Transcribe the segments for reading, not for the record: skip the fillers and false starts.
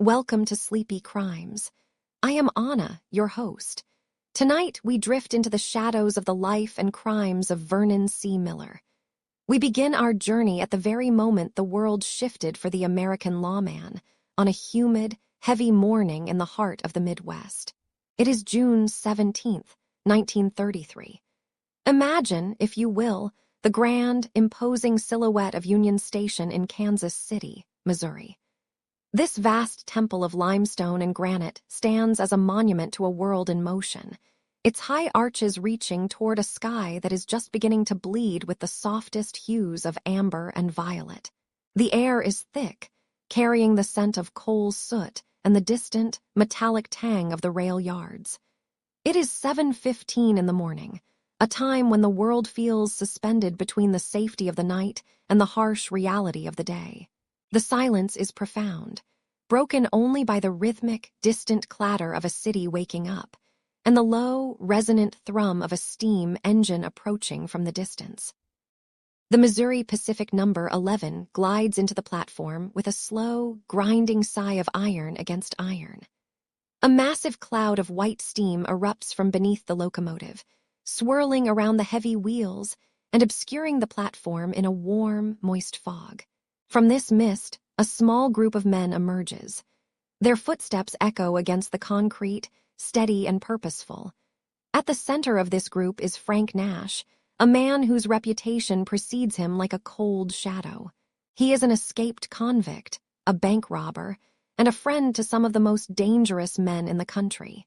Welcome to Sleepy Crimes. I am Anna, your host. Tonight, we drift into the shadows of the life and crimes of Vernon C. Miller. We begin our journey at the very moment the world shifted for the American lawman, on a humid, heavy morning in the heart of the Midwest. It is June 17th, 1933. Imagine, if you will, the grand, imposing silhouette of Union Station in Kansas City, Missouri. This vast temple of limestone and granite stands as a monument to a world in motion, its high arches reaching toward a sky that is just beginning to bleed with the softest hues of amber and violet. The air is thick, carrying the scent of coal soot and the distant, metallic tang of the rail yards. It is 7:15 in the morning, a time when the world feels suspended between the safety of the night and the harsh reality of the day. The silence is profound, broken only by the rhythmic, distant clatter of a city waking up, and the low, resonant thrum of a steam engine approaching from the distance. The Missouri Pacific number 11 glides into the platform with a slow, grinding sigh of iron against iron. A massive cloud of white steam erupts from beneath the locomotive, swirling around the heavy wheels and obscuring the platform in a warm, moist fog. From this mist, a small group of men emerges. Their footsteps echo against the concrete, steady and purposeful. At the center of this group is Frank Nash, a man whose reputation precedes him like a cold shadow. He is an escaped convict, a bank robber, and a friend to some of the most dangerous men in the country.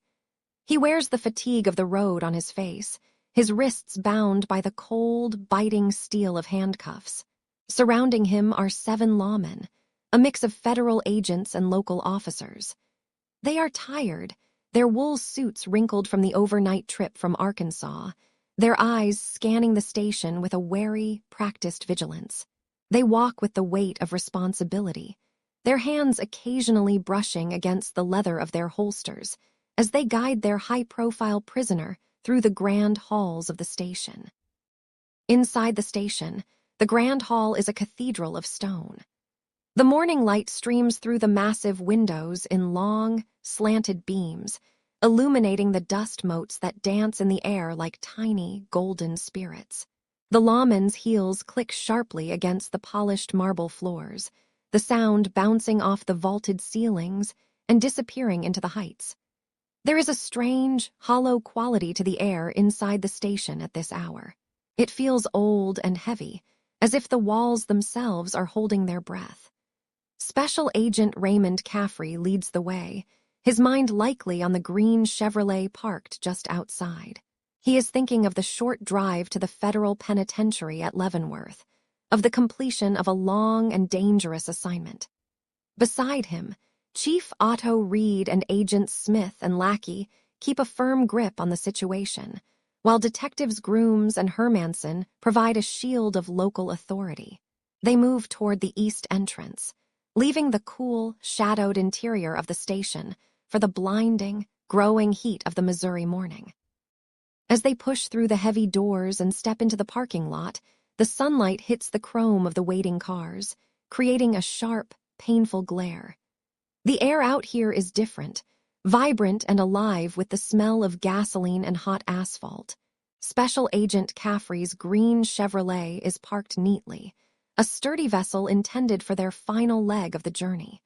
He wears the fatigue of the road on his face, his wrists bound by the cold, biting steel of handcuffs. Surrounding him are 7 lawmen, a mix of federal agents and local officers. They are tired, their wool suits wrinkled from the overnight trip from Arkansas, their eyes scanning the station with a wary, practiced vigilance. They walk with the weight of responsibility, their hands occasionally brushing against the leather of their holsters as they guide their high-profile prisoner through the grand halls of the station. Inside the station, the Grand Hall is a cathedral of stone. The morning light streams through the massive windows in long, slanted beams, illuminating the dust motes that dance in the air like tiny, golden spirits. The lawmen's heels click sharply against the polished marble floors, the sound bouncing off the vaulted ceilings and disappearing into the heights. There is a strange, hollow quality to the air inside the station at this hour. It feels old and heavy, as if the walls themselves are holding their breath. Special Agent Raymond Caffrey leads the way, his mind likely on the green Chevrolet parked just outside. He is thinking of the short drive to the federal penitentiary at Leavenworth, of the completion of a long and dangerous assignment. Beside him, Chief Otto Reed and Agents Smith and Lackey keep a firm grip on the situation, while Detectives Grooms and Hermanson provide a shield of local authority. They move toward the east entrance, leaving the cool, shadowed interior of the station for the blinding, growing heat of the Missouri morning. As they push through the heavy doors and step into the parking lot, the sunlight hits the chrome of the waiting cars, creating a sharp, painful glare. The air out here is different, vibrant and alive with the smell of gasoline and hot asphalt. Special Agent Caffrey's green Chevrolet is parked neatly, a sturdy vessel intended for their final leg of the journey.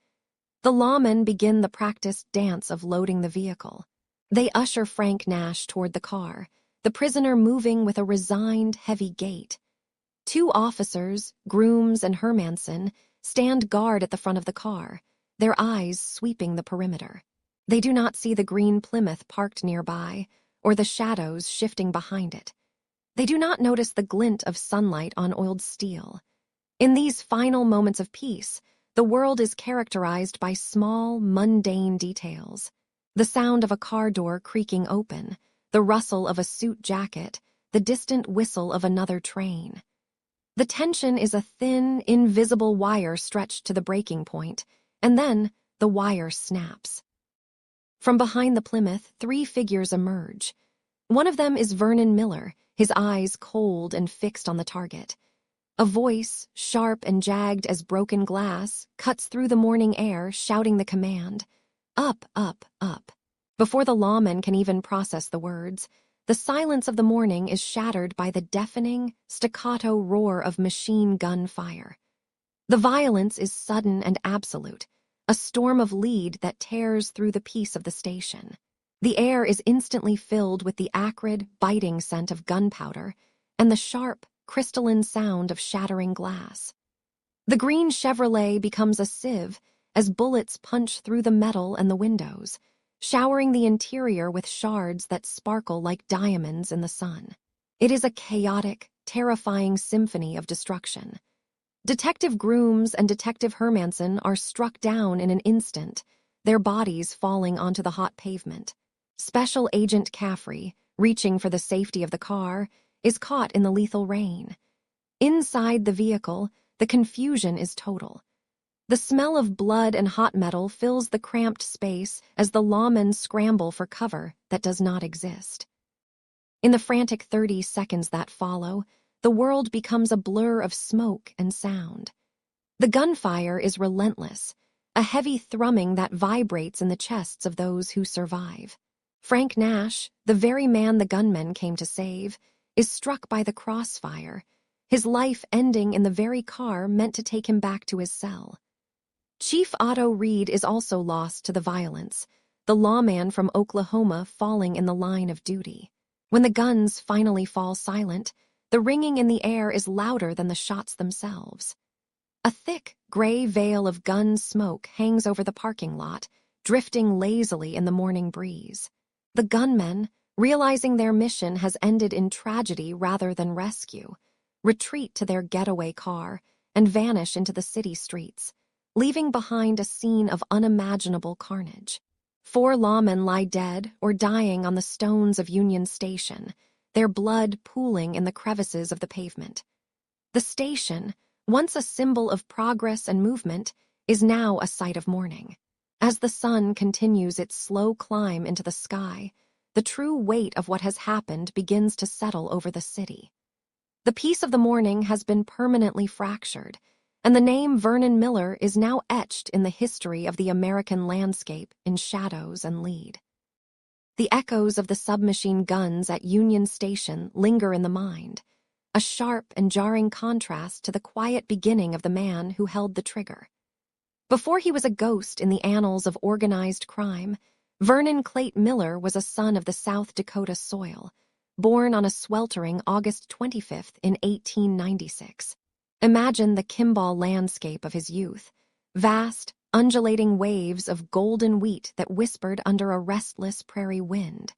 The lawmen begin the practiced dance of loading the vehicle. They usher Frank Nash toward the car, the prisoner moving with a resigned, heavy gait. 2 officers, Grooms and Hermanson, stand guard at the front of the car, their eyes sweeping the perimeter. They do not see the green Plymouth parked nearby, or the shadows shifting behind it. They do not notice the glint of sunlight on oiled steel. In these final moments of peace, the world is characterized by small, mundane details. The sound of a car door creaking open, the rustle of a suit jacket, the distant whistle of another train. The tension is a thin, invisible wire stretched to the breaking point, and then the wire snaps. From behind the Plymouth, 3 figures emerge. One of them is Vernon Miller, his eyes cold and fixed on the target. A voice, sharp and jagged as broken glass, cuts through the morning air, shouting the command, "Up, up, up." Before the lawman can even process the words, the silence of the morning is shattered by the deafening, staccato roar of machine gun fire. The violence is sudden and absolute, a storm of lead that tears through the peace of the station. The air is instantly filled with the acrid, biting scent of gunpowder and the sharp, crystalline sound of shattering glass. The green Chevrolet becomes a sieve as bullets punch through the metal and the windows, showering the interior with shards that sparkle like diamonds in the sun. It is a chaotic, terrifying symphony of destruction. Detective Grooms and Detective Hermanson are struck down in an instant, their bodies falling onto the hot pavement. Special Agent Caffrey, reaching for the safety of the car, is caught in the lethal rain. Inside the vehicle, the confusion is total. The smell of blood and hot metal fills the cramped space as the lawmen scramble for cover that does not exist. In the frantic 30 seconds that follow, the world becomes a blur of smoke and sound. The gunfire is relentless, a heavy thrumming that vibrates in the chests of those who survive. Frank Nash, the very man the gunmen came to save, is struck by the crossfire, his life ending in the very car meant to take him back to his cell. Chief Otto Reed is also lost to the violence, the lawman from Oklahoma falling in the line of duty. When the guns finally fall silent, the ringing in the air is louder than the shots themselves. A thick, gray veil of gun smoke hangs over the parking lot, drifting lazily in the morning breeze. The gunmen, realizing their mission has ended in tragedy rather than rescue, retreat to their getaway car and vanish into the city streets, leaving behind a scene of unimaginable carnage. 4 lawmen lie dead or dying on the stones of Union Station, their blood pooling in the crevices of the pavement. The station, once a symbol of progress and movement, is now a sight of mourning. As the sun continues its slow climb into the sky, the true weight of what has happened begins to settle over the city. The peace of the morning has been permanently fractured, and the name Vernon Miller is now etched in the history of the American landscape in shadows and lead. The echoes of the submachine guns at Union Station linger in the mind, a sharp and jarring contrast to the quiet beginning of the man who held the trigger. Before he was a ghost in the annals of organized crime, Vernon Clayton Miller was a son of the South Dakota soil, born on a sweltering August 25th in 1896. Imagine the Kimball landscape of his youth, vast, undulating waves of golden wheat that whispered under a restless prairie wind.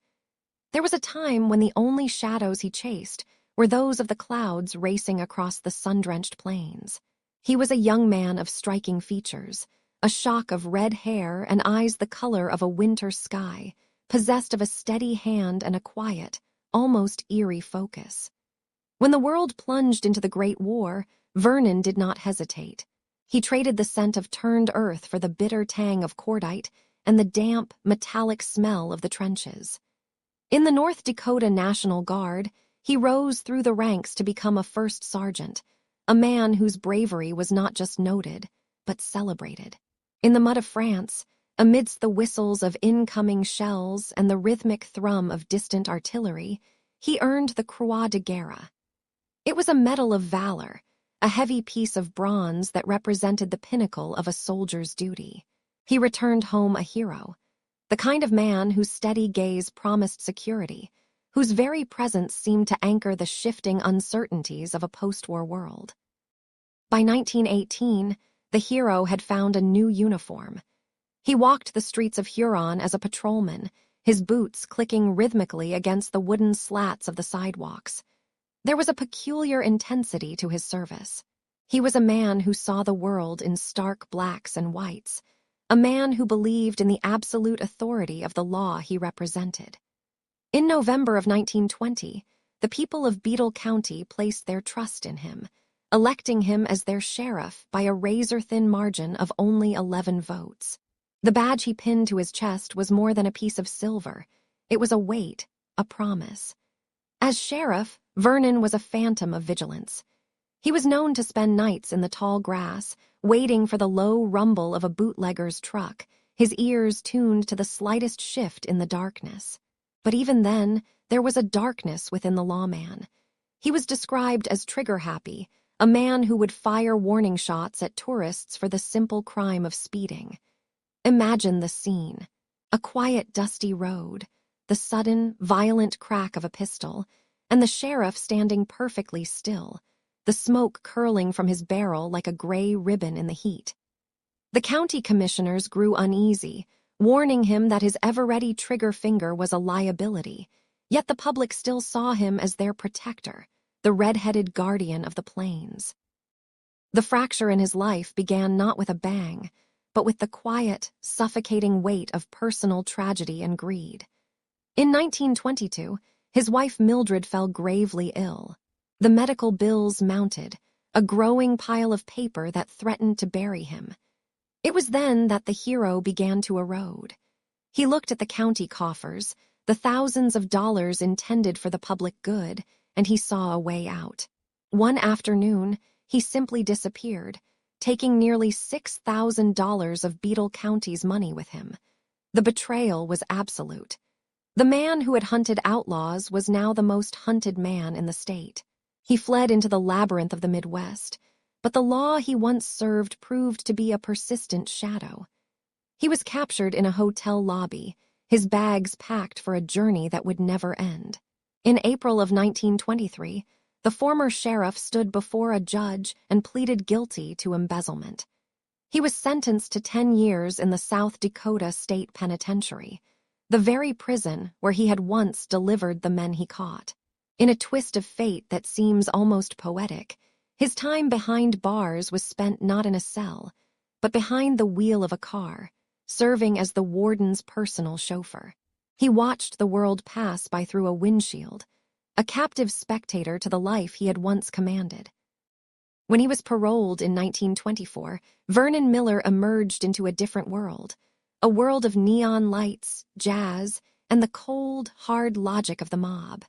There was a time when the only shadows he chased were those of the clouds racing across the sun-drenched plains. He was a young man of striking features, a shock of red hair and eyes the color of a winter sky, possessed of a steady hand and a quiet, almost eerie focus. When the world plunged into the Great War, Vernon did not hesitate. He traded the scent of turned earth for the bitter tang of cordite and the damp, metallic smell of the trenches. In the North Dakota National Guard, he rose through the ranks to become a first sergeant, a man whose bravery was not just noted, but celebrated. In the mud of France, amidst the whistles of incoming shells and the rhythmic thrum of distant artillery, he earned the Croix de Guerre. It was a medal of valor, a heavy piece of bronze that represented the pinnacle of a soldier's duty. He returned home a hero, the kind of man whose steady gaze promised security, whose very presence seemed to anchor the shifting uncertainties of a post-war world. By 1918, the hero had found a new uniform. He walked the streets of Huron as a patrolman, his boots clicking rhythmically against the wooden slats of the sidewalks. There was a peculiar intensity to his service. He was a man who saw the world in stark blacks and whites, a man who believed in the absolute authority of the law he represented. In November of 1920, the people of Beadle County placed their trust in him, electing him as their sheriff by a razor-thin margin of only 11 votes. The badge he pinned to his chest was more than a piece of silver. It was a weight, a promise. As sheriff, Vernon was a phantom of vigilance. He was known to spend nights in the tall grass, waiting for the low rumble of a bootlegger's truck, his ears tuned to the slightest shift in the darkness. But even then, there was a darkness within the lawman. He was described as trigger-happy, a man who would fire warning shots at tourists for the simple crime of speeding. Imagine the scene. A quiet, dusty road, the sudden, violent crack of a pistol, and the sheriff standing perfectly still, the smoke curling from his barrel like a gray ribbon in the heat. The county commissioners grew uneasy, warning him that his ever-ready trigger finger was a liability, yet the public still saw him as their protector, the red-headed guardian of the plains. The fracture in his life began not with a bang, but with the quiet, suffocating weight of personal tragedy and greed. In 1922, his wife Mildred fell gravely ill. The medical bills mounted, a growing pile of paper that threatened to bury him. It was then that the hero began to erode. He looked at the county coffers, the thousands of dollars intended for the public good, and he saw a way out. One afternoon, he simply disappeared, taking nearly $6,000 of Beetle County's money with him. The betrayal was absolute. The man who had hunted outlaws was now the most hunted man in the state. He fled into the labyrinth of the Midwest, but the law he once served proved to be a persistent shadow. He was captured in a hotel lobby, his bags packed for a journey that would never end. In April of 1923, the former sheriff stood before a judge and pleaded guilty to embezzlement. He was sentenced to 10 years in the South Dakota State Penitentiary, the very prison where he had once delivered the men he caught. In a twist of fate that seems almost poetic, his time behind bars was spent not in a cell, but behind the wheel of a car, serving as the warden's personal chauffeur. He watched the world pass by through a windshield, a captive spectator to the life he had once commanded. When he was paroled in 1924, Vernon Miller emerged into a different world, a world of neon lights, jazz, and the cold, hard logic of the mob.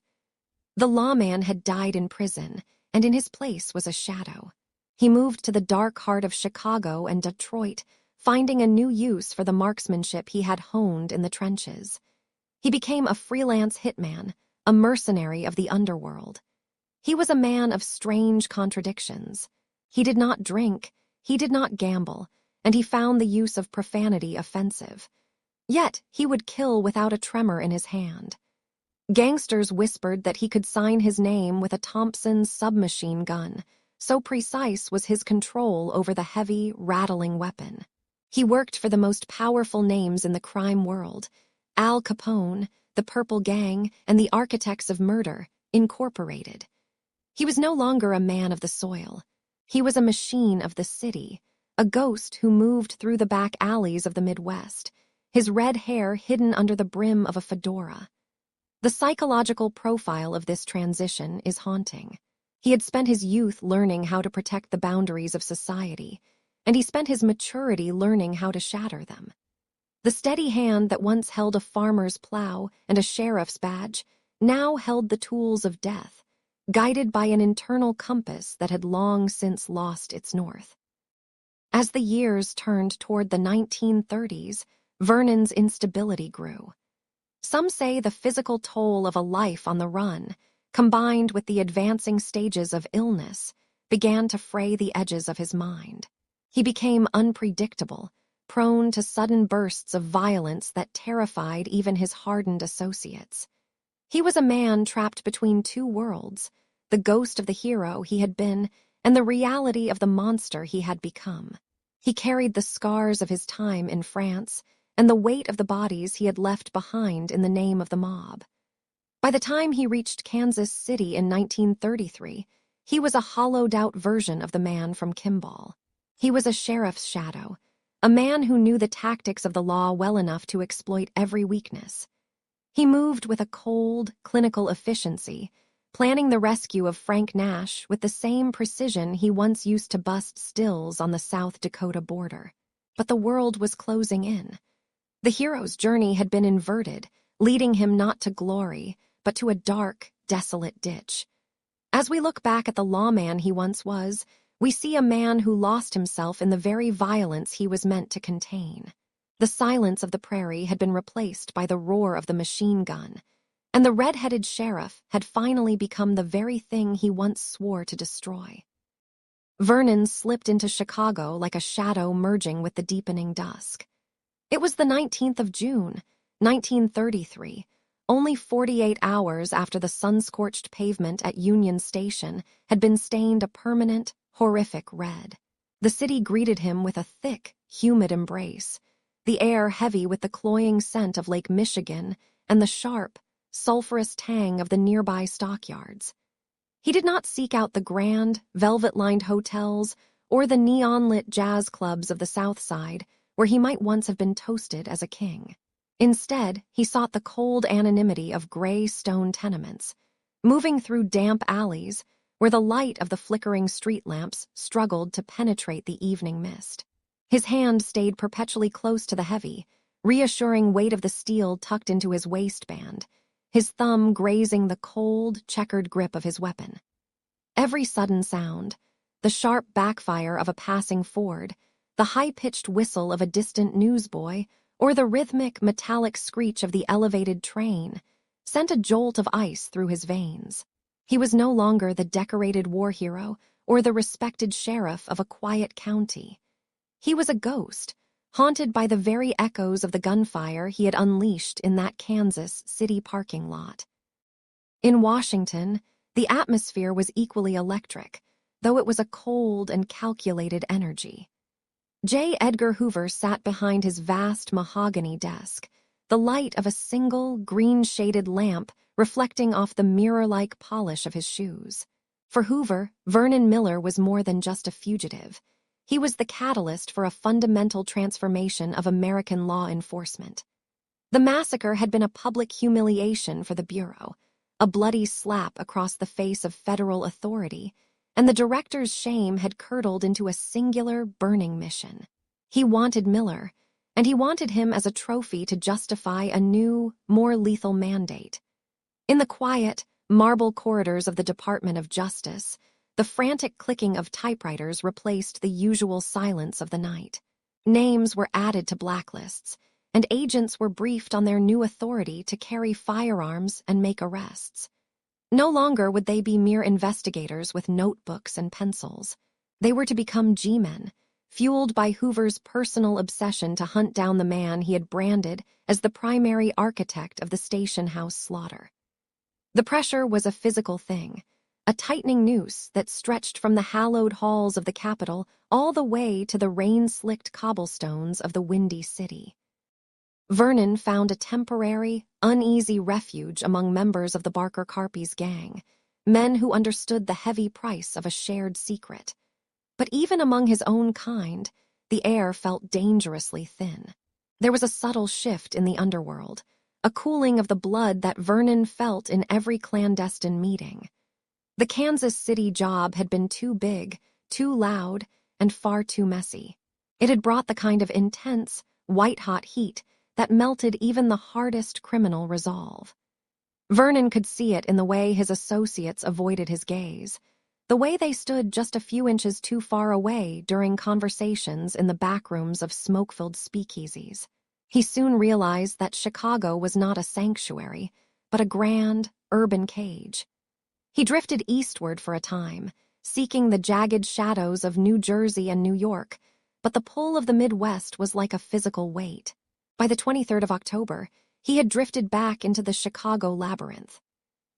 The lawman had died in prison, and in his place was a shadow. He moved to the dark heart of Chicago and Detroit, finding a new use for the marksmanship he had honed in the trenches. He became a freelance hitman, a mercenary of the underworld. He was a man of strange contradictions. He did not drink, he did not gamble, and he found the use of profanity offensive. Yet he would kill without a tremor in his hand. Gangsters whispered that he could sign his name with a Thompson submachine gun, so precise was his control over the heavy, rattling weapon. He worked for the most powerful names in the crime world: Al Capone, the Purple Gang, and the Architects of Murder, Incorporated. He was no longer a man of the soil. He was a machine of the city, a ghost who moved through the back alleys of the Midwest, his red hair hidden under the brim of a fedora. The psychological profile of this transition is haunting. He had spent his youth learning how to protect the boundaries of society, and he spent his maturity learning how to shatter them. The steady hand that once held a farmer's plow and a sheriff's badge now held the tools of death, guided by an internal compass that had long since lost its north. As the years turned toward the 1930s, Vernon's instability grew. Some say the physical toll of a life on the run, combined with the advancing stages of illness, began to fray the edges of his mind. He became unpredictable, prone to sudden bursts of violence that terrified even his hardened associates. He was a man trapped between two worlds, the ghost of the hero he had been and the reality of the monster he had become. He carried the scars of his time in France and the weight of the bodies he had left behind in the name of the mob. By the time he reached Kansas City in 1933, he was a hollowed-out version of the man from Kimball. He was a sheriff's shadow, a man who knew the tactics of the law well enough to exploit every weakness. He moved with a cold, clinical efficiency, planning the rescue of Frank Nash with the same precision he once used to bust stills on the South Dakota border. But the world was closing in. The hero's journey had been inverted, leading him not to glory, but to a dark, desolate ditch. As we look back at the lawman he once was, we see a man who lost himself in the very violence he was meant to contain. The silence of the prairie had been replaced by the roar of the machine gun, and the red-headed sheriff had finally become the very thing he once swore to destroy. Vernon slipped into Chicago like a shadow merging with the deepening dusk. It was the 19th of June, 1933, only 48 hours after the sun-scorched pavement at Union Station had been stained a permanent, horrific red. The city greeted him with a thick, humid embrace, the air heavy with the cloying scent of Lake Michigan and the sharp, sulphurous tang of the nearby stockyards. He did not seek out the grand, velvet-lined hotels or the neon-lit jazz clubs of the South Side, where he might once have been toasted as a king. Instead, he sought the cold anonymity of gray stone tenements, moving through damp alleys where the light of the flickering street lamps struggled to penetrate the evening mist. His hand stayed perpetually close to the heavy, reassuring weight of the steel tucked into his waistband, his thumb grazing the cold, checkered grip of his weapon. Every sudden sound, the sharp backfire of a passing Ford, the high-pitched whistle of a distant newsboy, or the rhythmic, metallic screech of the elevated train, sent a jolt of ice through his veins. He was no longer the decorated war hero or the respected sheriff of a quiet county. He was a ghost, haunted by the very echoes of the gunfire he had unleashed in that Kansas City parking lot. In Washington, the atmosphere was equally electric, though it was a cold and calculated energy. J. Edgar Hoover sat behind his vast mahogany desk, the light of a single, green-shaded lamp reflecting off the mirror-like polish of his shoes. For Hoover, Vernon Miller was more than just a fugitive. He was the catalyst for a fundamental transformation of American law enforcement. The massacre had been a public humiliation for the Bureau, a bloody slap across the face of federal authority, and the director's shame had curdled into a singular, burning mission. He wanted Miller, and he wanted him as a trophy to justify a new, more lethal mandate. In the quiet, marble corridors of the Department of Justice, the frantic clicking of typewriters replaced the usual silence of the night. Names were added to blacklists, and agents were briefed on their new authority to carry firearms and make arrests. No longer would they be mere investigators with notebooks and pencils. They were to become G-men, fueled by Hoover's personal obsession to hunt down the man he had branded as the primary architect of the station house slaughter. The pressure was a physical thing, a tightening noose that stretched from the hallowed halls of the Capitol all the way to the rain-slicked cobblestones of the windy city. Vernon found a temporary, uneasy refuge among members of the Barker Carpy's gang, men who understood the heavy price of a shared secret. But even among his own kind, the air felt dangerously thin. There was a subtle shift in the underworld, a cooling of the blood that Vernon felt in every clandestine meeting. The Kansas City job had been too big, too loud, and far too messy. It had brought the kind of intense, white-hot heat that melted even the hardest criminal resolve. Vernon could see it in the way his associates avoided his gaze, the way they stood just a few inches too far away during conversations in the backrooms of smoke-filled speakeasies. He soon realized that Chicago was not a sanctuary, but a grand, urban cage. He drifted eastward for a time, seeking the jagged shadows of New Jersey and New York, but the pull of the Midwest was like a physical weight. By the 23rd of October, he had drifted back into the Chicago labyrinth.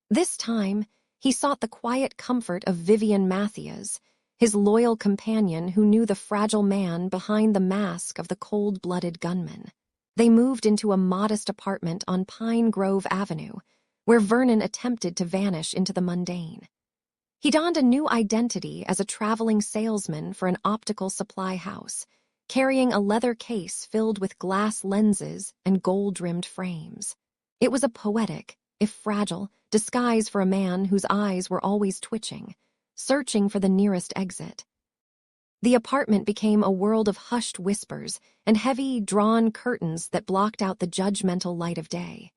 This time, he sought the quiet comfort of Vivian Mathias, his loyal companion who knew the fragile man behind the mask of the cold-blooded gunman. They moved into a modest apartment on Pine Grove Avenue, where Vernon attempted to vanish into the mundane. He donned a new identity as a traveling salesman for an optical supply house, carrying a leather case filled with glass lenses and gold-rimmed frames. It was a poetic, if fragile, disguise for a man whose eyes were always twitching, searching for the nearest exit. The apartment became a world of hushed whispers and heavy, drawn curtains that blocked out the judgmental light of day.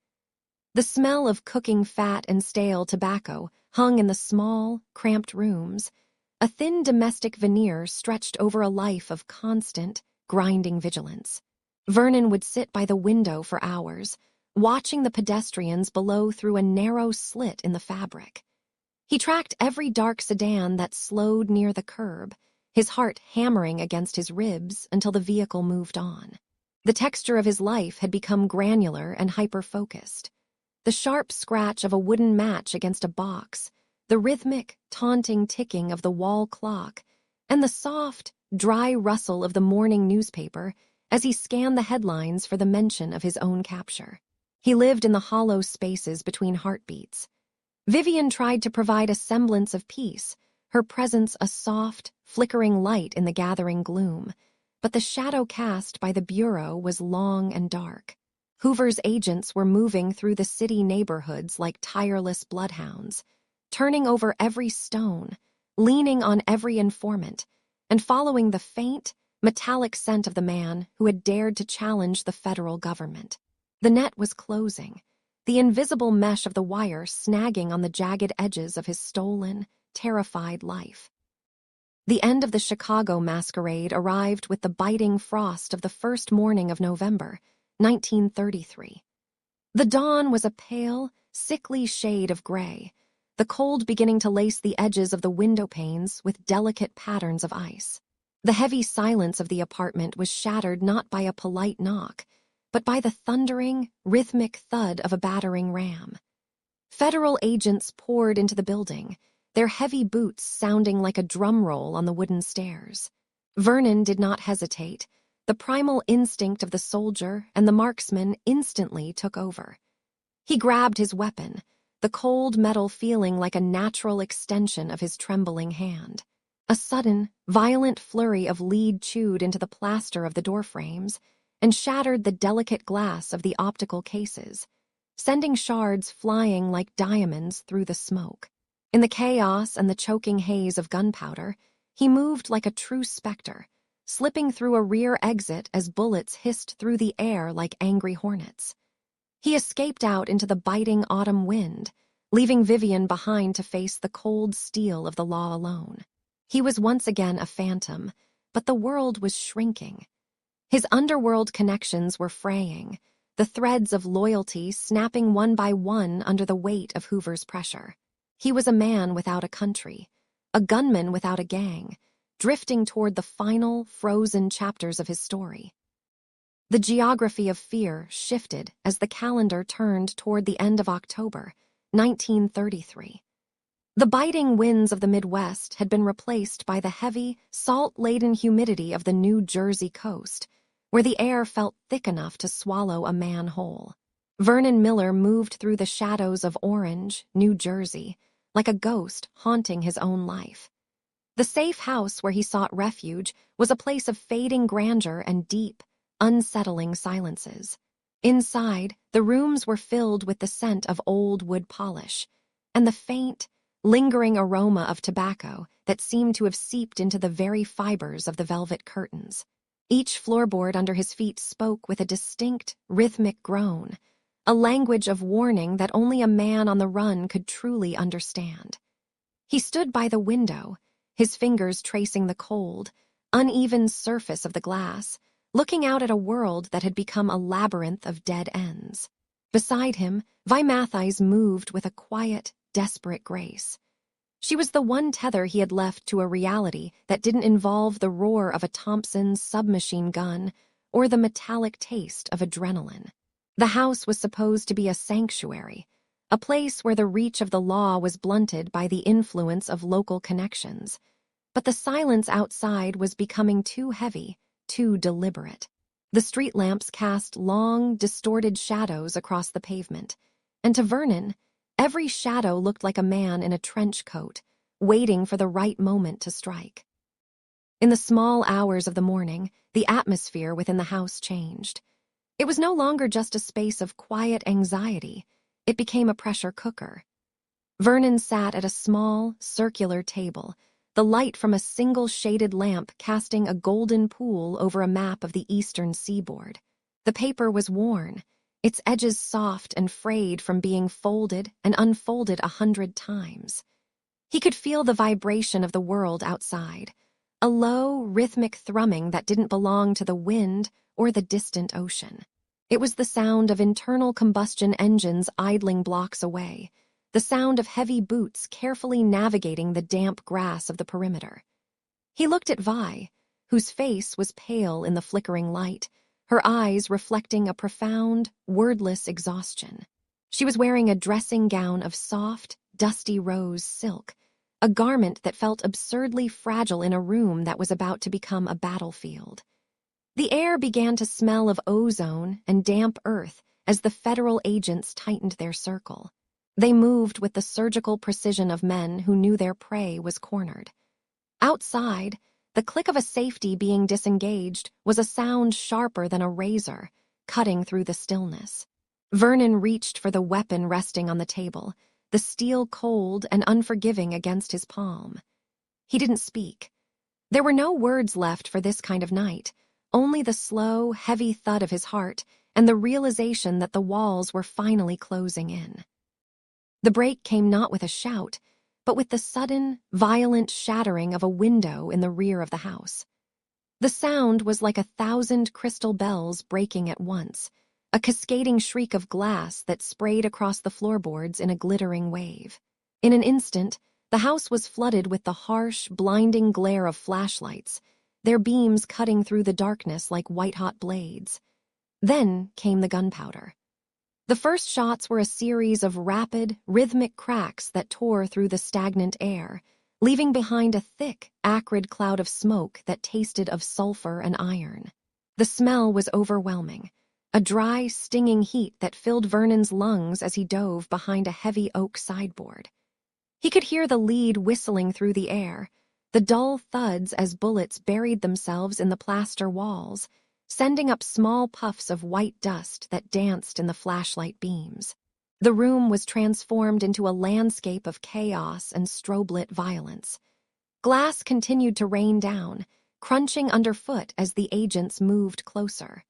The smell of cooking fat and stale tobacco hung in the small, cramped rooms. A thin domestic veneer stretched over a life of constant, grinding vigilance. Vernon would sit by the window for hours, watching the pedestrians below through a narrow slit in the fabric. He tracked every dark sedan that slowed near the curb, his heart hammering against his ribs until the vehicle moved on. The texture of his life had become granular and hyper-focused. The sharp scratch of a wooden match against a box, the rhythmic, taunting ticking of the wall clock, and the soft, dry rustle of the morning newspaper as he scanned the headlines for the mention of his own capture. He lived in the hollow spaces between heartbeats. Vivian tried to provide a semblance of peace, her presence a soft, flickering light in the gathering gloom, but the shadow cast by the bureau was long and dark. Hoover's agents were moving through the city neighborhoods like tireless bloodhounds, turning over every stone, leaning on every informant, and following the faint, metallic scent of the man who had dared to challenge the federal government. The net was closing, the invisible mesh of the wire snagging on the jagged edges of his stolen, terrified life. The end of the Chicago masquerade arrived with the biting frost of the first morning of November, 1933. The dawn was a pale, sickly shade of gray, the cold beginning to lace the edges of the window panes with delicate patterns of ice. The heavy silence of the apartment was shattered not by a polite knock, but by the thundering, rhythmic thud of a battering ram. Federal agents poured into the building, their heavy boots sounding like a drum roll on the wooden stairs. Vernon did not hesitate. The primal instinct of the soldier and the marksman instantly took over. He grabbed his weapon, the cold metal feeling like a natural extension of his trembling hand. A sudden, violent flurry of lead chewed into the plaster of the doorframes and shattered the delicate glass of the optical cases, sending shards flying like diamonds through the smoke. In the chaos and the choking haze of gunpowder, he moved like a true specter, slipping through a rear exit as bullets hissed through the air like angry hornets. He escaped out into the biting autumn wind, leaving Vivian behind to face the cold steel of the law alone. He was once again a phantom, but the world was shrinking. His underworld connections were fraying, the threads of loyalty snapping one by one under the weight of Hoover's pressure. He was a man without a country, a gunman without a gang, drifting toward the final, frozen chapters of his story. The geography of fear shifted as the calendar turned toward the end of October, 1933. The biting winds of the Midwest had been replaced by the heavy, salt-laden humidity of the New Jersey coast, where the air felt thick enough to swallow a man whole. Vernon Miller moved through the shadows of Orange, New Jersey, like a ghost haunting his own life. The safe house where he sought refuge was a place of fading grandeur and deep, unsettling silences. Inside, the rooms were filled with the scent of old wood polish, and the faint, lingering aroma of tobacco that seemed to have seeped into the very fibers of the velvet curtains. Each floorboard under his feet spoke with a distinct, rhythmic groan, a language of warning that only a man on the run could truly understand. He stood by the window, his fingers tracing the cold, uneven surface of the glass, looking out at a world that had become a labyrinth of dead ends. Beside him, Vi Matthijs moved with a quiet, desperate grace. She was the one tether he had left to a reality that didn't involve the roar of a Thompson submachine gun or the metallic taste of adrenaline. The house was supposed to be a sanctuary, a place where the reach of the law was blunted by the influence of local connections. But the silence outside was becoming too heavy, too deliberate. The street lamps cast long, distorted shadows across the pavement, and to Vernon, every shadow looked like a man in a trench coat, waiting for the right moment to strike. In the small hours of the morning, the atmosphere within the house changed. It was no longer just a space of quiet anxiety. It became a pressure cooker. Vernon sat at a small, circular table, the light from a single shaded lamp casting a golden pool over a map of the eastern seaboard. The paper was worn, its edges soft and frayed from being folded and unfolded 100 times. He could feel the vibration of the world outside, a low, rhythmic thrumming that didn't belong to the wind or the distant ocean. It was the sound of internal combustion engines idling blocks away, the sound of heavy boots carefully navigating the damp grass of the perimeter. He looked at Vi, whose face was pale in the flickering light, her eyes reflecting a profound, wordless exhaustion. She was wearing a dressing gown of soft, dusty rose silk, a garment that felt absurdly fragile in a room that was about to become a battlefield. The air began to smell of ozone and damp earth as the federal agents tightened their circle. They moved with the surgical precision of men who knew their prey was cornered. Outside, the click of a safety being disengaged was a sound sharper than a razor, cutting through the stillness. Vernon reached for the weapon resting on the table, the steel cold and unforgiving against his palm. He didn't speak. There were no words left for this kind of night, only the slow, heavy thud of his heart and the realization that the walls were finally closing in. The break came not with a shout, but with the sudden, violent shattering of a window in the rear of the house. The sound was like 1,000 crystal bells breaking at once, a cascading shriek of glass that sprayed across the floorboards in a glittering wave. In an instant, the house was flooded with the harsh, blinding glare of flashlights, their beams cutting through the darkness like white-hot blades. Then came the gunpowder. The first shots were a series of rapid, rhythmic cracks that tore through the stagnant air, leaving behind a thick, acrid cloud of smoke that tasted of sulfur and iron. The smell was overwhelming, a dry, stinging heat that filled Vernon's lungs as he dove behind a heavy oak sideboard. He could hear the lead whistling through the air, the dull thuds as bullets buried themselves in the plaster walls, sending up small puffs of white dust that danced in the flashlight beams. The room was transformed into a landscape of chaos and strobe-lit violence. Glass continued to rain down, crunching underfoot as the agents moved closer.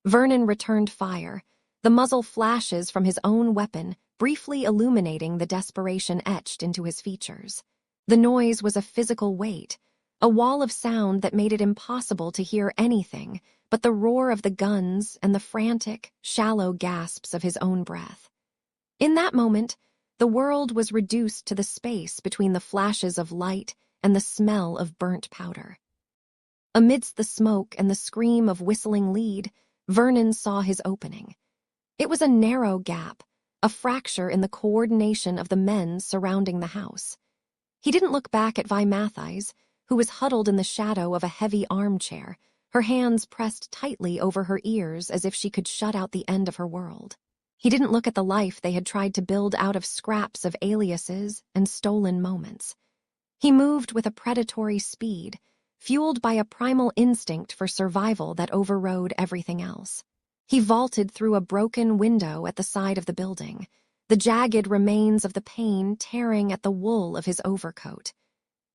Vernon returned fire, the muzzle flashes from his own weapon briefly illuminating the desperation etched into his features. The noise was a physical weight, a wall of sound that made it impossible to hear anything but the roar of the guns and the frantic, shallow gasps of his own breath. In that moment, the world was reduced to the space between the flashes of light and the smell of burnt powder. Amidst the smoke and the scream of whistling lead, Vernon saw his opening. It was a narrow gap, a fracture in the coordination of the men surrounding the house. He didn't look back at Vi Matthijs, who was huddled in the shadow of a heavy armchair, her hands pressed tightly over her ears as if she could shut out the end of her world. He didn't look at the life they had tried to build out of scraps of aliases and stolen moments. He moved with a predatory speed, fueled by a primal instinct for survival that overrode everything else. He vaulted through a broken window at the side of the building, the jagged remains of the pain tearing at the wool of his overcoat.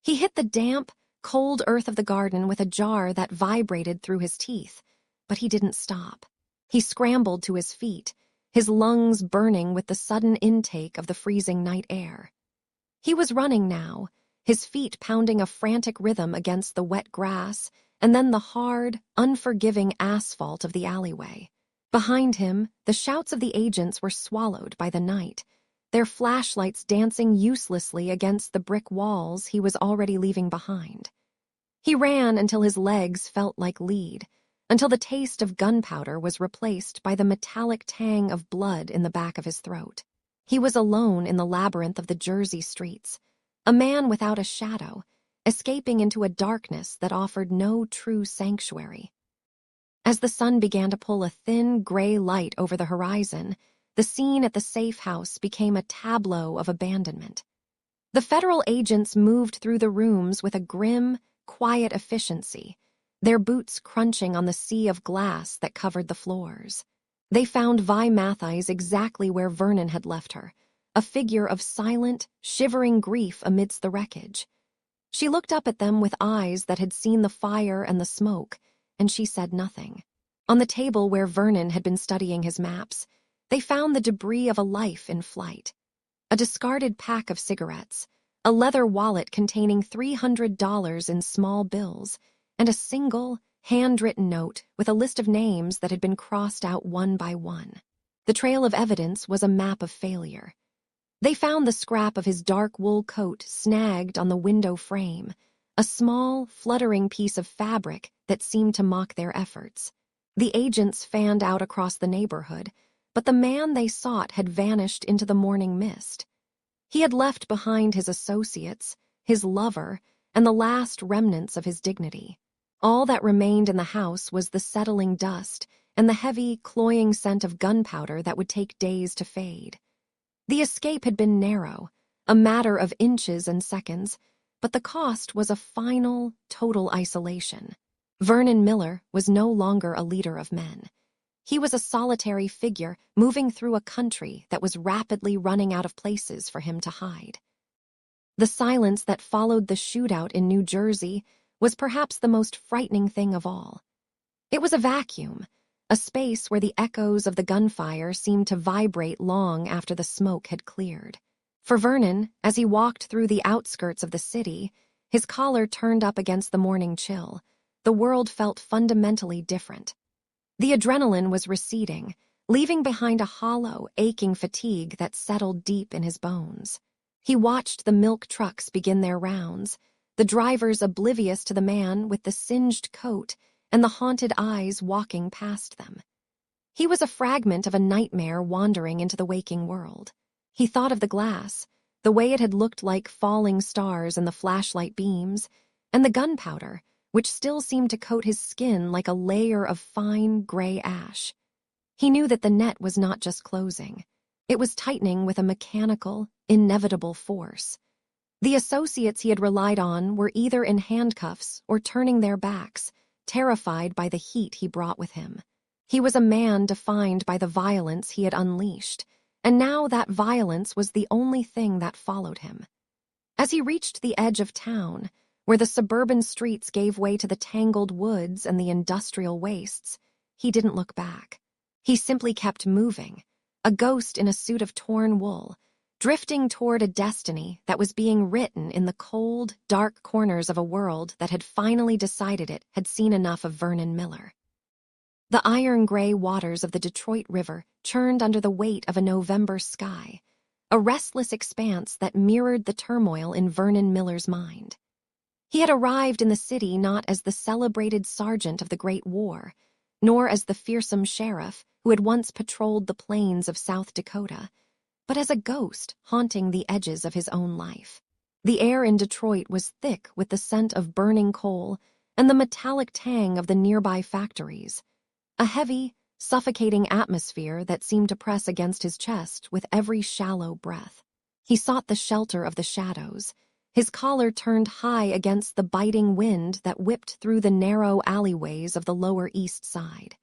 He hit the damp, cold earth of the garden with a jar that vibrated through his teeth, but he didn't stop. He scrambled to his feet, his lungs burning with the sudden intake of the freezing night air. He was running now, his feet pounding a frantic rhythm against the wet grass and then the hard, unforgiving asphalt of the alleyway. Behind him, the shouts of the agents were swallowed by the night, their flashlights dancing uselessly against the brick walls he was already leaving behind. He ran until his legs felt like lead, until the taste of gunpowder was replaced by the metallic tang of blood in the back of his throat. He was alone in the labyrinth of the Jersey streets, a man without a shadow, escaping into a darkness that offered no true sanctuary. As the sun began to pull a thin, gray light over the horizon, the scene at the safe house became a tableau of abandonment. The federal agents moved through the rooms with a grim, quiet efficiency, their boots crunching on the sea of glass that covered the floors. They found Vi Matthijs exactly where Vernon had left her, a figure of silent, shivering grief amidst the wreckage. She looked up at them with eyes that had seen the fire and the smoke, and she said nothing. On the table where Vernon had been studying his maps, they found the debris of a life in flight. A discarded pack of cigarettes, a leather wallet containing $300 in small bills, and a single, handwritten note with a list of names that had been crossed out one by one. The trail of evidence was a map of failure. They found the scrap of his dark wool coat snagged on the window frame, a small, fluttering piece of fabric that seemed to mock their efforts. The agents fanned out across the neighborhood, but the man they sought had vanished into the morning mist. He had left behind his associates, his lover, and the last remnants of his dignity. All that remained in the house was the settling dust and the heavy, cloying scent of gunpowder that would take days to fade. The escape had been narrow, a matter of inches and seconds, but the cost was a final, total isolation. Vernon Miller was no longer a leader of men. He was a solitary figure moving through a country that was rapidly running out of places for him to hide. The silence that followed the shootout in New Jersey was perhaps the most frightening thing of all. It was a vacuum, a space where the echoes of the gunfire seemed to vibrate long after the smoke had cleared. For Vernon, as he walked through the outskirts of the city, his collar turned up against the morning chill, the world felt fundamentally different. The adrenaline was receding, leaving behind a hollow, aching fatigue that settled deep in his bones. He watched the milk trucks begin their rounds, the drivers oblivious to the man with the singed coat and the haunted eyes walking past them. He was a fragment of a nightmare wandering into the waking world. He thought of the glass, the way it had looked like falling stars in the flashlight beams, and the gunpowder, which still seemed to coat his skin like a layer of fine, gray ash. He knew that the net was not just closing. It was tightening with a mechanical, inevitable force. The associates he had relied on were either in handcuffs or turning their backs, terrified by the heat he brought with him. He was a man defined by the violence he had unleashed, and now that violence was the only thing that followed him. As he reached the edge of town, where the suburban streets gave way to the tangled woods and the industrial wastes, he didn't look back. He simply kept moving, a ghost in a suit of torn wool, drifting toward a destiny that was being written in the cold, dark corners of a world that had finally decided it had seen enough of Vernon Miller. The iron-gray waters of the Detroit River churned under the weight of a November sky, a restless expanse that mirrored the turmoil in Vernon Miller's mind. He had arrived in the city not as the celebrated sergeant of the Great War, nor as the fearsome sheriff who had once patrolled the plains of South Dakota, but as a ghost haunting the edges of his own life. The air in Detroit was thick with the scent of burning coal and the metallic tang of the nearby factories, a heavy, suffocating atmosphere that seemed to press against his chest with every shallow breath. He sought the shelter of the shadows, his collar turned high against the biting wind that whipped through the narrow alleyways of the Lower East Side.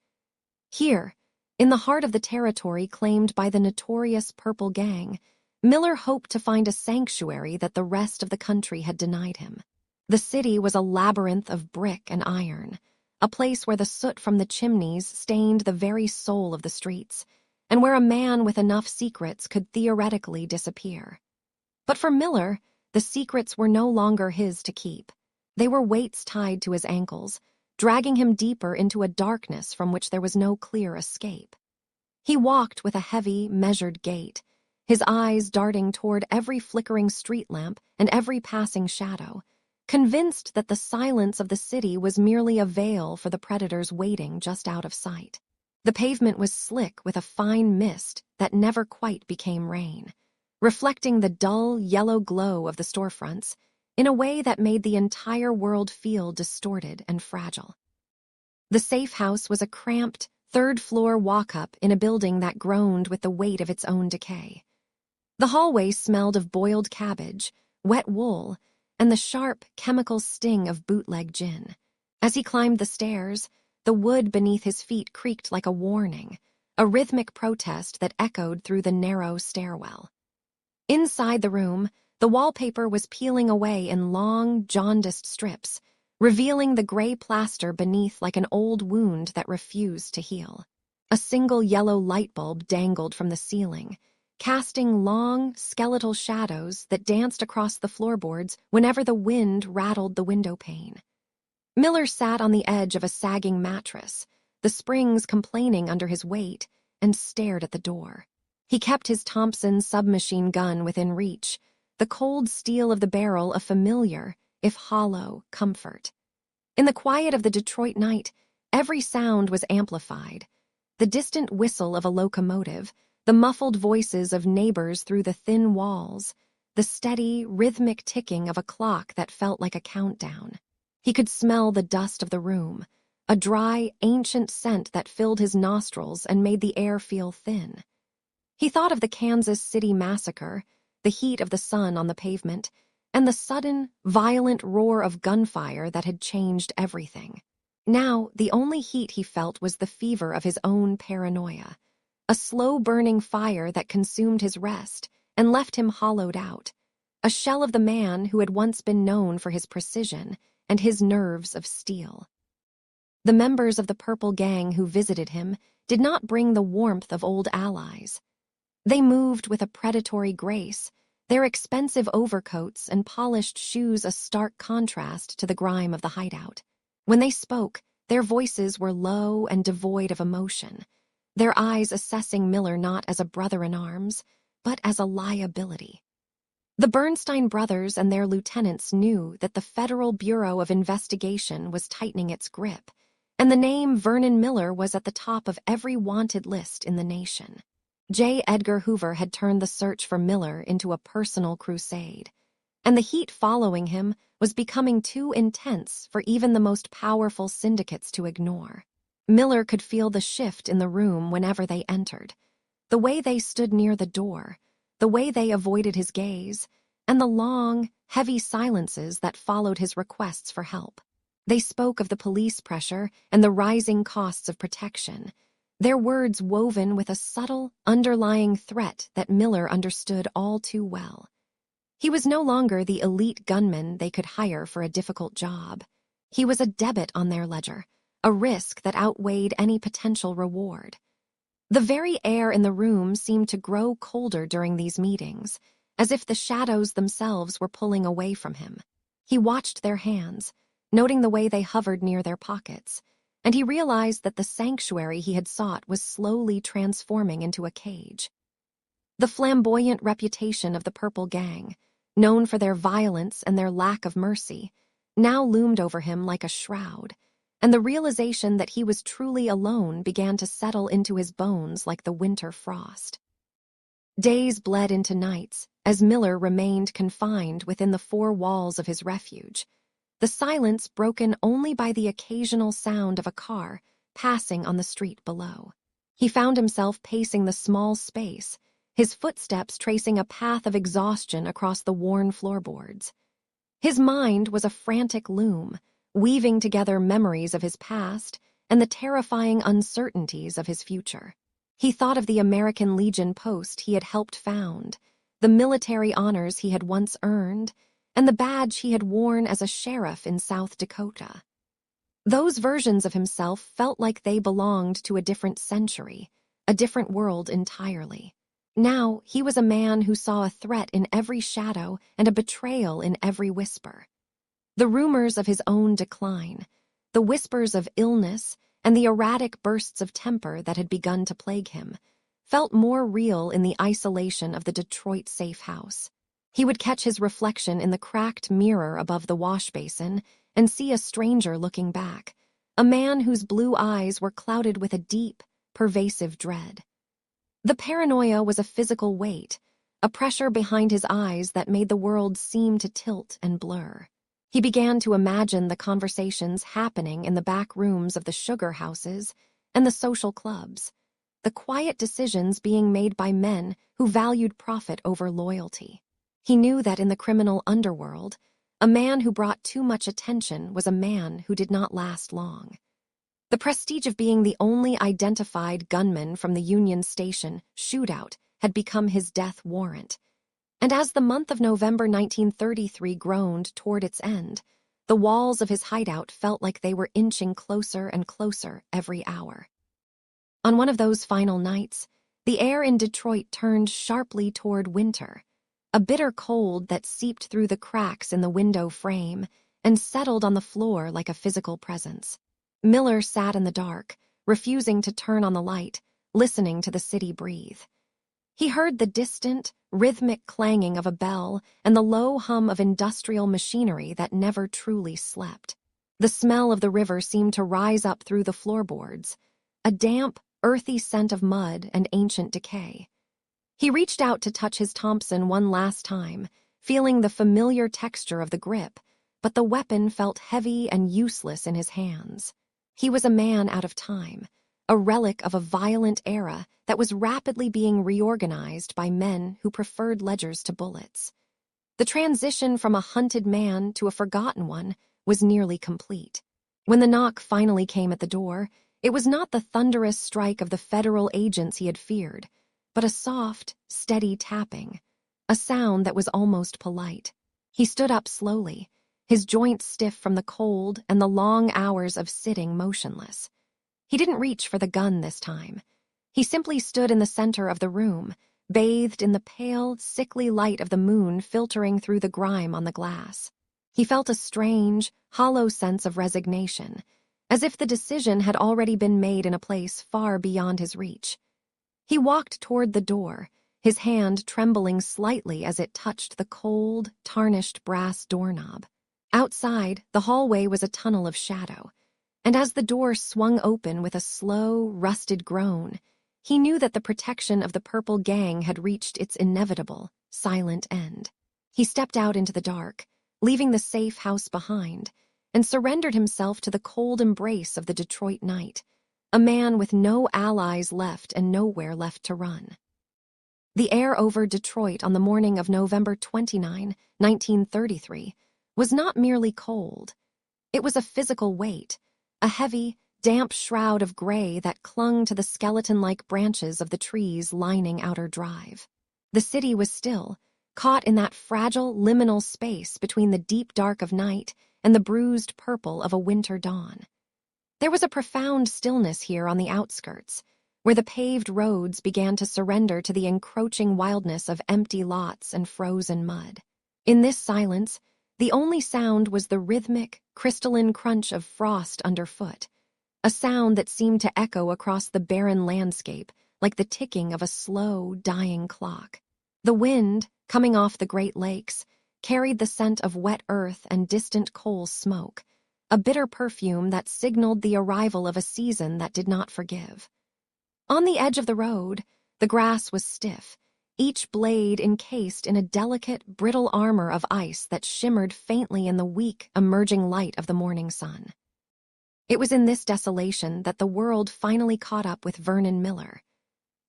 Here, in the heart of the territory claimed by the notorious Purple Gang, Miller hoped to find a sanctuary that the rest of the country had denied him. The city was a labyrinth of brick and iron, a place where the soot from the chimneys stained the very soul of the streets, and where a man with enough secrets could theoretically disappear. But for Miller, the secrets were no longer his to keep. They were weights tied to his ankles, dragging him deeper into a darkness from which there was no clear escape. He walked with a heavy, measured gait, his eyes darting toward every flickering street lamp and every passing shadow, convinced that the silence of the city was merely a veil for the predators waiting just out of sight. The pavement was slick with a fine mist that never quite became rain, reflecting the dull, yellow glow of the storefronts in a way that made the entire world feel distorted and fragile. The safe house was a cramped, third-floor walk-up in a building that groaned with the weight of its own decay. The hallway smelled of boiled cabbage, wet wool, and the sharp, chemical sting of bootleg gin. As he climbed the stairs, the wood beneath his feet creaked like a warning, a rhythmic protest that echoed through the narrow stairwell. Inside the room, the wallpaper was peeling away in long, jaundiced strips, revealing the gray plaster beneath like an old wound that refused to heal. A single yellow light bulb dangled from the ceiling, casting long, skeletal shadows that danced across the floorboards whenever the wind rattled the window pane. Miller sat on the edge of a sagging mattress, the springs complaining under his weight, and stared at the door. He kept his Thompson submachine gun within reach, the cold steel of the barrel a familiar, if hollow, comfort. In the quiet of the Detroit night, every sound was amplified. The distant whistle of a locomotive, the muffled voices of neighbors through the thin walls, the steady, rhythmic ticking of a clock that felt like a countdown. He could smell the dust of the room, a dry, ancient scent that filled his nostrils and made the air feel thin. He thought of the Kansas City Massacre, the heat of the sun on the pavement, and the sudden, violent roar of gunfire that had changed everything. Now, the only heat he felt was the fever of his own paranoia, a slow-burning fire that consumed his rest and left him hollowed out, a shell of the man who had once been known for his precision and his nerves of steel. The members of the Purple Gang who visited him did not bring the warmth of old allies. They moved with a predatory grace, their expensive overcoats and polished shoes a stark contrast to the grime of the hideout. When they spoke, their voices were low and devoid of emotion, their eyes assessing Miller not as a brother-in-arms, but as a liability. The Bernstein brothers and their lieutenants knew that the Federal Bureau of Investigation was tightening its grip, and the name Vernon Miller was at the top of every wanted list in the nation. J. Edgar Hoover had turned the search for Miller into a personal crusade, and the heat following him was becoming too intense for even the most powerful syndicates to ignore. Miller could feel the shift in the room whenever they entered, the way they stood near the door, the way they avoided his gaze, and the long, heavy silences that followed his requests for help. They spoke of the police pressure and the rising costs of protection, their words woven with a subtle, underlying threat that Miller understood all too well. He was no longer the elite gunman they could hire for a difficult job. He was a debit on their ledger, a risk that outweighed any potential reward. The very air in the room seemed to grow colder during these meetings, as if the shadows themselves were pulling away from him. He watched their hands, noting the way they hovered near their pockets, and he realized that the sanctuary he had sought was slowly transforming into a cage. The flamboyant reputation of the Purple Gang, known for their violence and their lack of mercy, now loomed over him like a shroud, and the realization that he was truly alone began to settle into his bones like the winter frost. Days bled into nights as Miller remained confined within the four walls of his refuge, the silence broken only by the occasional sound of a car passing on the street below. He found himself pacing the small space, his footsteps tracing a path of exhaustion across the worn floorboards. His mind was a frantic loom, weaving together memories of his past and the terrifying uncertainties of his future. He thought of the American Legion post he had helped found, the military honors he had once earned, and the badge he had worn as a sheriff in South Dakota. Those versions of himself felt like they belonged to a different century, a different world entirely. Now he was a man who saw a threat in every shadow and a betrayal in every whisper. The rumors of his own decline, the whispers of illness, and the erratic bursts of temper that had begun to plague him, felt more real in the isolation of the Detroit safe house. He would catch his reflection in the cracked mirror above the wash basin and see a stranger looking back, a man whose blue eyes were clouded with a deep, pervasive dread. The paranoia was a physical weight, a pressure behind his eyes that made the world seem to tilt and blur. He began to imagine the conversations happening in the back rooms of the sugar houses and the social clubs, the quiet decisions being made by men who valued profit over loyalty. He knew that in the criminal underworld, a man who brought too much attention was a man who did not last long. The prestige of being the only identified gunman from the Union Station shootout had become his death warrant. And as the month of November 1933 groaned toward its end, The walls of his hideout felt like they were inching closer and closer every hour. On one of those final nights, the air in Detroit turned sharply toward winter, a bitter cold that seeped through the cracks in the window frame and settled on the floor like a physical presence. Miller sat in the dark, refusing to turn on the light, listening to the city breathe. He heard the distant, rhythmic clanging of a bell and the low hum of industrial machinery that never truly slept. The smell of the river seemed to rise up through the floorboards, a damp, earthy scent of mud and ancient decay. He reached out to touch his Thompson one last time, feeling the familiar texture of the grip, but the weapon felt heavy and useless in his hands. He was a man out of time, a relic of a violent era that was rapidly being reorganized by men who preferred ledgers to bullets. The transition from a hunted man to a forgotten one was nearly complete. When the knock finally came at the door, it was not the thunderous strike of the federal agents he had feared, but a soft, steady tapping, a sound that was almost polite. He stood up slowly, his joints stiff from the cold and the long hours of sitting motionless. He didn't reach for the gun this time. He simply stood in the center of the room, bathed in the pale, sickly light of the moon filtering through the grime on the glass. He felt a strange, hollow sense of resignation, as if the decision had already been made in a place far beyond his reach. He walked toward the door, his hand trembling slightly as it touched the cold, tarnished brass doorknob. Outside, the hallway was a tunnel of shadow, and as the door swung open with a slow, rusted groan, he knew that the protection of the purple gang had reached its inevitable, silent end. He stepped out into the dark, leaving the safe house behind, and surrendered himself to the cold embrace of the Detroit night, a man with no allies left and nowhere left to run. The air over Detroit on the morning of November 29, 1933, was not merely cold. It was a physical weight, a heavy, damp shroud of gray that clung to the skeleton-like branches of the trees lining Outer Drive. The city was still, caught in that fragile, liminal space between the deep dark of night and the bruised purple of a winter dawn. There was a profound stillness here on the outskirts, where the paved roads began to surrender to the encroaching wildness of empty lots and frozen mud. In this silence, the only sound was the rhythmic, crystalline crunch of frost underfoot, a sound that seemed to echo across the barren landscape like the ticking of a slow, dying clock. The wind, coming off the Great Lakes, carried the scent of wet earth and distant coal smoke, a bitter perfume that signaled the arrival of a season that did not forgive. On the edge of the road, the grass was stiff, each blade encased in a delicate, brittle armor of ice that shimmered faintly in the weak, emerging light of the morning sun. It was in this desolation that the world finally caught up with Vernon Miller.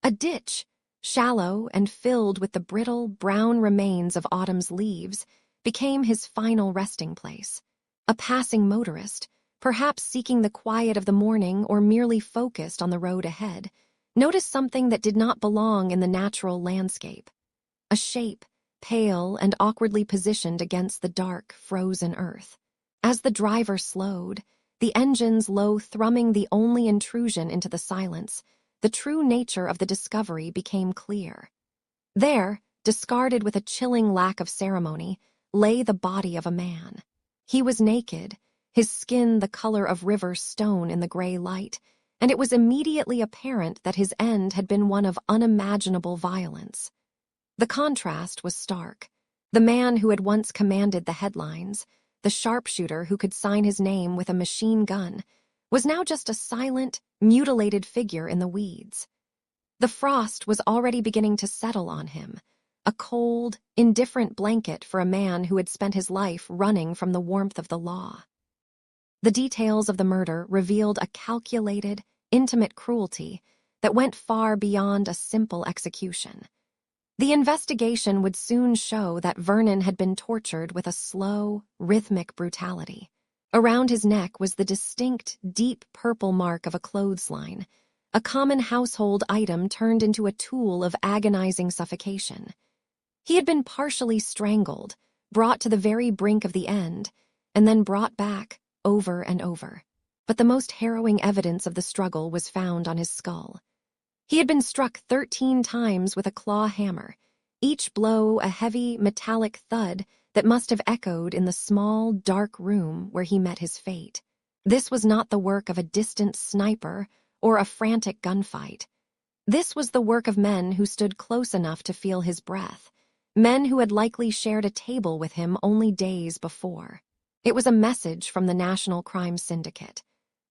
A ditch, shallow and filled with the brittle, brown remains of autumn's leaves, became his final resting place. A passing motorist, perhaps seeking the quiet of the morning or merely focused on the road ahead, noticed something that did not belong in the natural landscape. A shape, pale and awkwardly positioned against the dark, frozen earth. As the driver slowed, the engine's low thrumming the only intrusion into the silence, the true nature of the discovery became clear. There, discarded with a chilling lack of ceremony, lay the body of a man. He was naked, his skin the color of river stone in the gray light, and it was immediately apparent that his end had been one of unimaginable violence. The contrast was stark. The man who had once commanded the headlines, the sharpshooter who could sign his name with a machine gun, was now just a silent, mutilated figure in the weeds. The frost was already beginning to settle on him, a cold, indifferent blanket for a man who had spent his life running from the warmth of the law. The details of the murder revealed a calculated, intimate cruelty that went far beyond a simple execution. The investigation would soon show that Vernon had been tortured with a slow, rhythmic brutality. Around his neck was the distinct, deep purple mark of a clothesline, a common household item turned into a tool of agonizing suffocation. He had been partially strangled, brought to the very brink of the end, and then brought back over and over. But the most harrowing evidence of the struggle was found on his skull. He had been struck 13 times with a claw hammer, each blow a heavy, metallic thud that must have echoed in the small, dark room where he met his fate. This was not the work of a distant sniper or a frantic gunfight. This was the work of men who stood close enough to feel his breath, men who had likely shared a table with him only days before. It was a message from the National Crime Syndicate,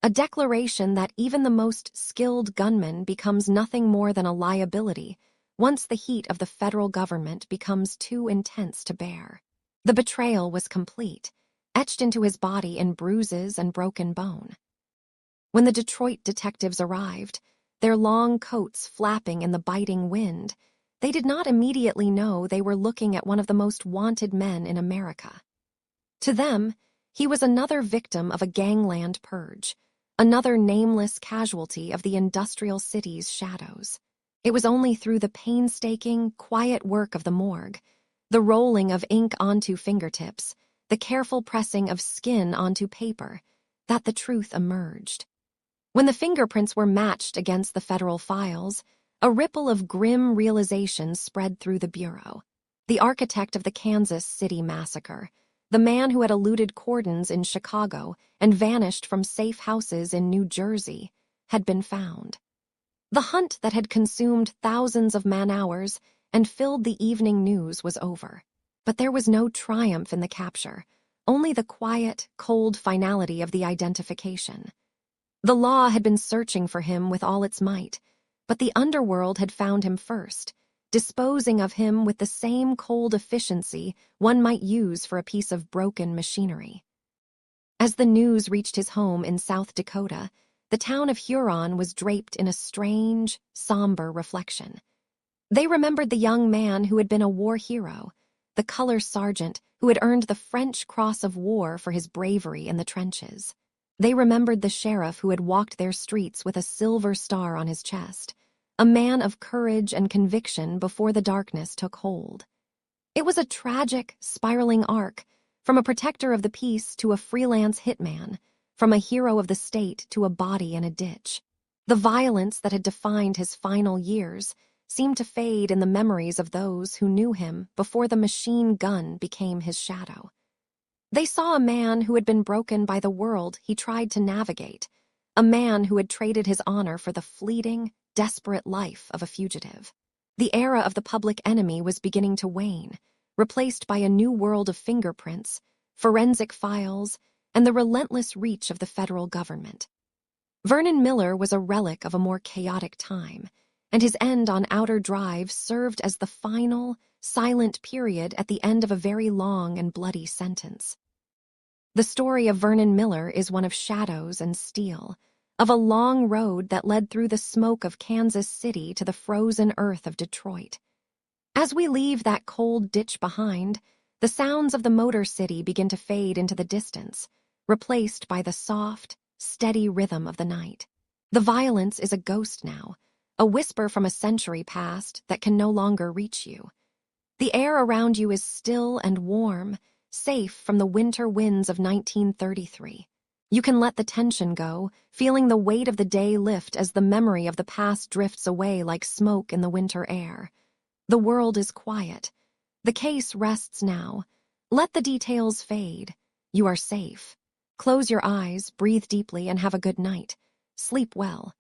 a declaration that even the most skilled gunman becomes nothing more than a liability once the heat of the federal government becomes too intense to bear. The betrayal was complete, etched into his body in bruises and broken bone. When the Detroit detectives arrived, their long coats flapping in the biting wind, they did not immediately know they were looking at one of the most wanted men in America. To them, he was another victim of a gangland purge, another nameless casualty of the industrial city's shadows. It was only through the painstaking, quiet work of the morgue, the rolling of ink onto fingertips, the careful pressing of skin onto paper, that the truth emerged. When the fingerprints were matched against the federal files, a ripple of grim realization spread through the bureau. The architect of the Kansas City Massacre, the man who had eluded cordons in Chicago and vanished from safe houses in New Jersey, had been found. The hunt that had consumed thousands of man-hours and filled the evening news was over. But there was no triumph in the capture, only the quiet, cold finality of the identification. The law had been searching for him with all its might, but the underworld had found him first, disposing of him with the same cold efficiency one might use for a piece of broken machinery. As the news reached his home in South Dakota, the town of Huron was draped in a strange, somber reflection. They remembered the young man who had been a war hero, the color sergeant who had earned the French Cross of War for his bravery in the trenches. They remembered the sheriff who had walked their streets with a silver star on his chest, a man of courage and conviction before the darkness took hold. It was a tragic, spiraling arc, from a protector of the peace to a freelance hitman, from a hero of the state to a body in a ditch. The violence that had defined his final years seemed to fade in the memories of those who knew him before the machine gun became his shadow. They saw a man who had been broken by the world he tried to navigate, a man who had traded his honor for the fleeting, desperate life of a fugitive. The era of the public enemy was beginning to wane, replaced by a new world of fingerprints, forensic files, and the relentless reach of the federal government. Vernon Miller was a relic of a more chaotic time, and his end on Outer Drive served as the final, silent period at the end of a very long and bloody sentence. The story of Vernon Miller is one of shadows and steel, of a long road that led through the smoke of Kansas City to the frozen earth of Detroit. As we leave that cold ditch behind, the sounds of the Motor City begin to fade into the distance, replaced by the soft, steady rhythm of the night. The violence is a ghost now, a whisper from a century past that can no longer reach you. The air around you is still and warm, safe from the winter winds of 1933. You can let the tension go, feeling the weight of the day lift as the memory of the past drifts away like smoke in the winter air. The world is quiet. The case rests now. Let the details fade. You are safe. Close your eyes, breathe deeply, and have a good night. Sleep well.